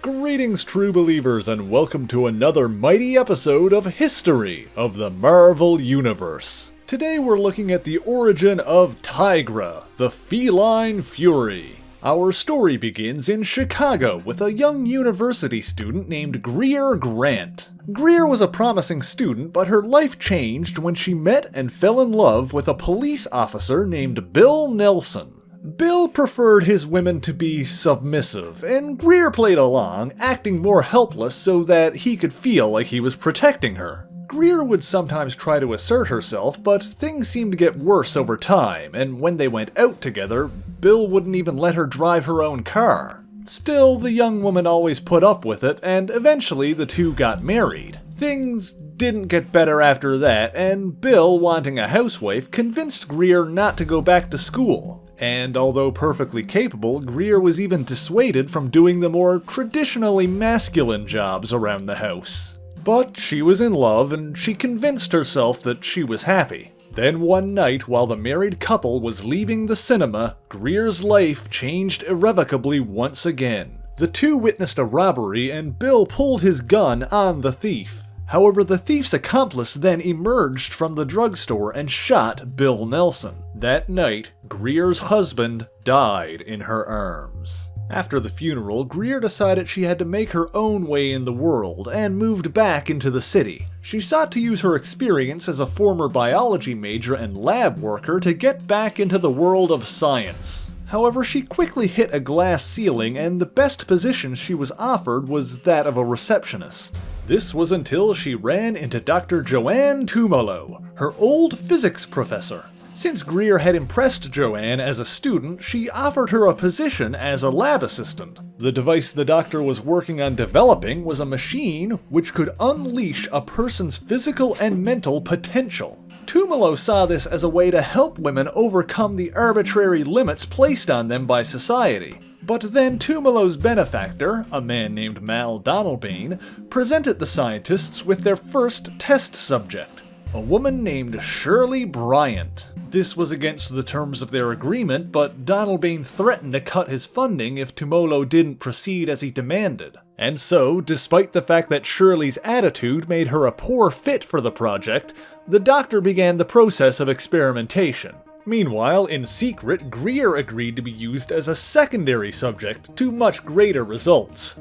Greetings, true believers, and welcome to another mighty episode of History of the Marvel Universe. Today we're looking at the origin of Tigra, the feline fury. Our story begins in Chicago with a young university student named Greer Grant. Greer was a promising student, but her life changed when she met and fell in love with a police officer named Bill Nelson. Bill preferred his women to be submissive, and Greer played along, acting more helpless so that he could feel like he was protecting her. Greer would sometimes try to assert herself, but things seemed to get worse over time, and when they went out together, Bill wouldn't even let her drive her own car. Still, the young woman always put up with it, and eventually the two got married. Things didn't get better after that, and Bill, wanting a housewife, convinced Greer not to go back to school. And although perfectly capable, Greer was even dissuaded from doing the more traditionally masculine jobs around the house. But she was in love, and she convinced herself that she was happy. Then one night, while the married couple was leaving the cinema, Greer's life changed irrevocably once again. The two witnessed a robbery, and Bill pulled his gun on the thief. However, the thief's accomplice then emerged from the drugstore and shot Bill Nelson. That night, Greer's husband died in her arms. After the funeral, Greer decided she had to make her own way in the world and moved back into the city. She sought to use her experience as a former biology major and lab worker to get back into the world of science. However, she quickly hit a glass ceiling, and the best position she was offered was that of a receptionist. This was until she ran into Dr. Joanne Tumblr, her old physics professor. Since Greer had impressed Joanne as a student, she offered her a position as a lab assistant. The device the doctor was working on developing was a machine which could unleash a person's physical and mental potential. Tumblr saw this as a way to help women overcome the arbitrary limits placed on them by society. But then Tumblr's benefactor, a man named MacLeod, presented the scientists with their first test subject, a woman named Shirley Bryant. This was against the terms of their agreement, but Donalbain threatened to cut his funding if Tumblr didn't proceed as he demanded. And so, despite the fact that Shirley's attitude made her a poor fit for the project, the doctor began the process of experimentation. Meanwhile, in secret, Greer agreed to be used as a secondary subject to much greater results.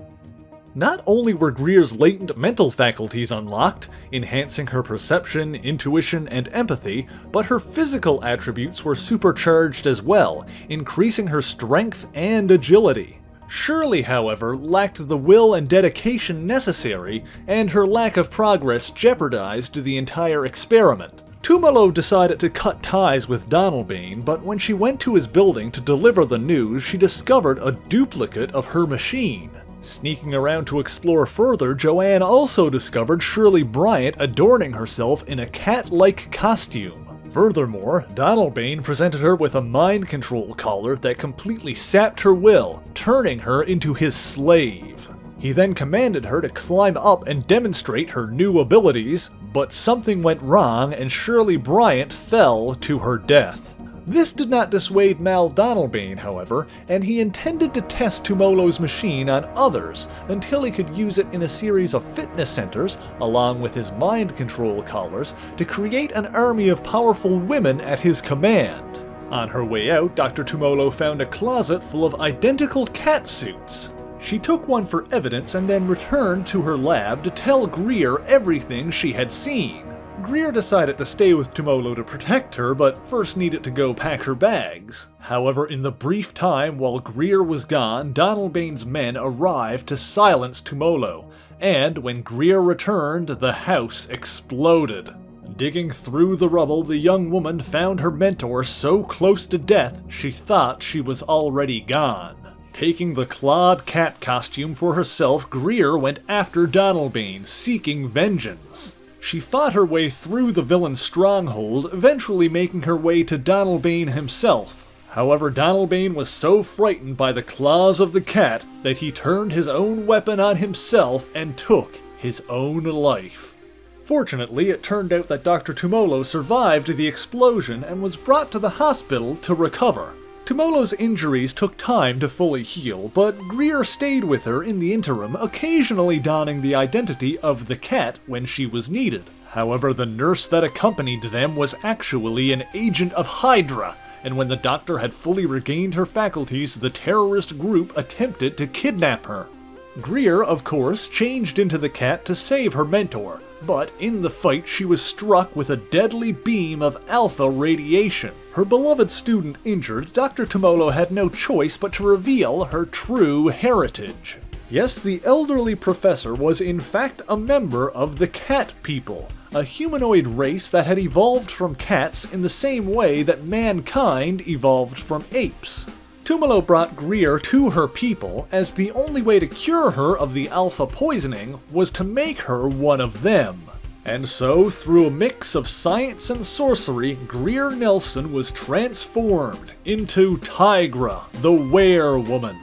Not only were Greer's latent mental faculties unlocked, enhancing her perception, intuition, and empathy, but her physical attributes were supercharged as well, increasing her strength and agility. Shirley, however, lacked the will and dedication necessary, and her lack of progress jeopardized the entire experiment. Tumblr decided to cut ties with Donalbain, but when she went to his building to deliver the news, she discovered a duplicate of her machine. Sneaking around to explore further, Joanne also discovered Shirley Bryant adorning herself in a cat-like costume. Furthermore, Donalbain presented her with a mind control collar that completely sapped her will, turning her into his slave. He then commanded her to climb up and demonstrate her new abilities, but something went wrong and Shirley Bryant fell to her death. This did not dissuade MacLeod, however, and he intended to test Tumblr's machine on others until he could use it in a series of fitness centers, along with his mind control collars, to create an army of powerful women at his command. On her way out, Dr. Tumblr found a closet full of identical cat suits. She took one for evidence and then returned to her lab to tell Greer everything she had seen. Greer decided to stay with Tumblr to protect her, but first needed to go pack her bags. However, in the brief time while Greer was gone, Donalbain's men arrived to silence Tumblr, and when Greer returned, the house exploded. Digging through the rubble, the young woman found her mentor so close to death she thought she was already gone. Taking the clawed cat costume for herself, Greer went after Donalbain, seeking vengeance. She fought her way through the villain's stronghold, eventually making her way to Donalbain himself. However, Donalbain was so frightened by the claws of the cat that he turned his own weapon on himself and took his own life. Fortunately, it turned out that Dr. Tumblr survived the explosion and was brought to the hospital to recover. Tumolo's injuries took time to fully heal, but Greer stayed with her in the interim, occasionally donning the identity of the cat when she was needed. However, the nurse that accompanied them was actually an agent of Hydra, and when the doctor had fully regained her faculties, the terrorist group attempted to kidnap her. Greer, of course, changed into the cat to save her mentor, but in the fight she was struck with a deadly beam of alpha radiation. Her beloved student injured, Dr. Tumolo had no choice but to reveal her true heritage. Yes, the elderly professor was in fact a member of the Cat People, a humanoid race that had evolved from cats in the same way that mankind evolved from apes. Tumolo brought Greer to her people, as the only way to cure her of the alpha poisoning was to make her one of them. And so, through a mix of science and sorcery, Greer Nelson was transformed into Tigra, the Were-Woman.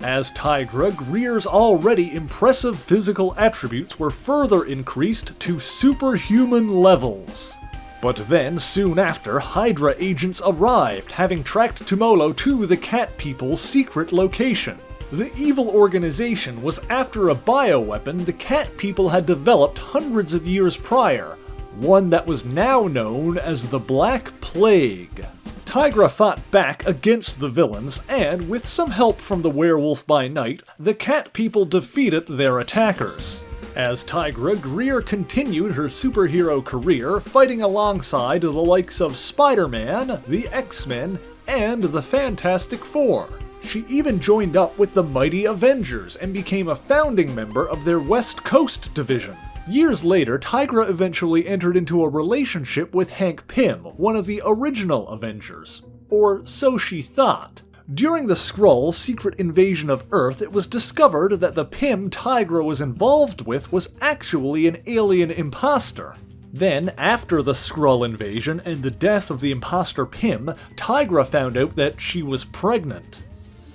As Tigra, Greer's already impressive physical attributes were further increased to superhuman levels. But then, soon after, Hydra agents arrived, having tracked Tumolo to the Cat People's secret location. The evil organization was after a bioweapon the Cat People had developed hundreds of years prior, one that was now known as the Black Plague. Tigra fought back against the villains, and with some help from the Werewolf by Night, the Cat People defeated their attackers. As Tigra, Greer continued her superhero career, fighting alongside the likes of Spider-Man, the X-Men, and the Fantastic Four. She even joined up with the mighty Avengers and became a founding member of their West Coast division. Years later, Tigra eventually entered into a relationship with Hank Pym, one of the original Avengers. Or so she thought. During the Skrull's secret invasion of Earth, it was discovered that the Pym Tigra was involved with was actually an alien imposter. Then, after the Skrull invasion and the death of the imposter Pym, Tigra found out that she was pregnant.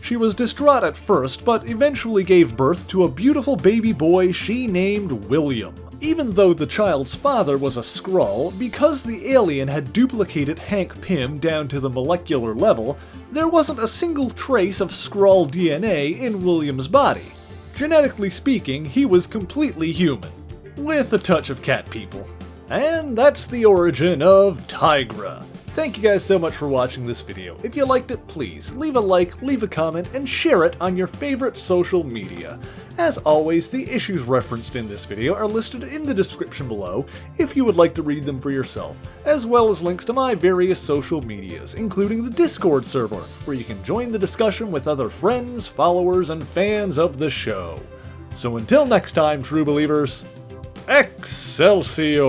She was distraught at first, but eventually gave birth to a beautiful baby boy she named William. Even though the child's father was a Skrull, because the alien had duplicated Hank Pym down to the molecular level, there wasn't a single trace of Skrull DNA in William's body. Genetically speaking, he was completely human, with a touch of cat people. And that's the origin of Tigra. Thank you guys so much for watching this video. If you liked it, please leave a like, leave a comment, and share it on your favorite social media. As always, the issues referenced in this video are listed in the description below if you would like to read them for yourself, as well as links to my various social medias, including the Discord server, where you can join the discussion with other friends, followers, and fans of the show. So until next time, true believers, Excelsior!